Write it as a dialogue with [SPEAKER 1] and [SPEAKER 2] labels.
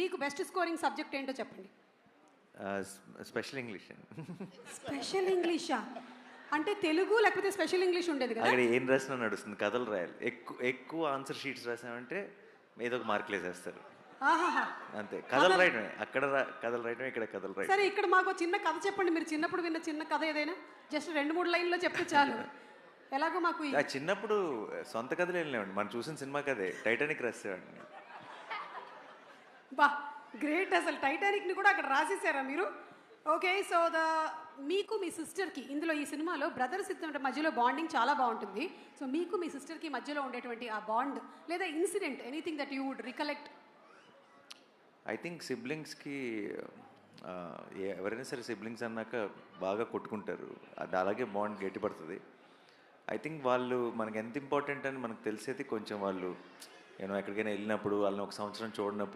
[SPEAKER 1] మీకు best scoring subject ఏంటో చెప్పండి.
[SPEAKER 2] Special English.
[SPEAKER 1] స్పెషల్ ఇంగ్లీషా? అంటే తెలుగు లేకపోతే స్పెషల్ ఇంగ్లీష్ ఉండేది కదా?
[SPEAKER 2] అక్కడ ఏం రాసినా నడుస్తుంది, కథలు రాయాలి. ఎక్కువ ఆన్సర్ షీట్స్ రాసామంటే ఏదో ఒక మార్కులు వేసేస్తారు.
[SPEAKER 1] ఆహాహా.
[SPEAKER 2] అంతే, కథలు రాయడమే. అక్కడ కథలు రాయడమే, ఇక్కడ కథలు రాయడం.
[SPEAKER 1] సరే, ఇక్కడ మాకు చిన్న కథ చెప్పండి. మీరు చిన్నప్పుడు విన్న చిన్న కథ ఏదైనా జస్ట్ 2-3 లైన్లో చెప్తే చాలు. ఎలాగో మాకు
[SPEAKER 2] చిన్నప్పుడు సొంత కథలు వెళ్ళినామండి, మనం చూసిన సినిమా కథే. టైటానిక్ రాసేవాడిని.
[SPEAKER 1] బా, గ్రేట్. అసలు టైటానిక్ని కూడా అక్కడ రాసేసారా మీరు? ఓకే, సో మీకు మీ సిస్టర్కి ఇందులో ఈ సినిమాలో బ్రదర్స్ ఇద్దరి మధ్యలో బాండింగ్ చాలా బాగుంటుంది. సో మీకు మీ సిస్టర్కి మధ్యలో ఉండేటువంటి ఆ బాండ్ లేదా incident, anything that you would recollect?
[SPEAKER 2] I think సిబ్లింగ్స్కి ఎవరైనా సరే సిబ్లింగ్స్ అన్నాక బాగా కొట్టుకుంటారు, అది అలాగే బాండ్ గట్టిపడుతుంది. ఐ థింక్ వాళ్ళు మనకి ఎంత ఇంపార్టెంట్ అని మనకు తెలిసేది కొంచెం వాళ్ళు ఎక్కడికైనా వెళ్ళినప్పుడు, వాళ్ళని ఒక సంవత్సరం చూడనప్పుడు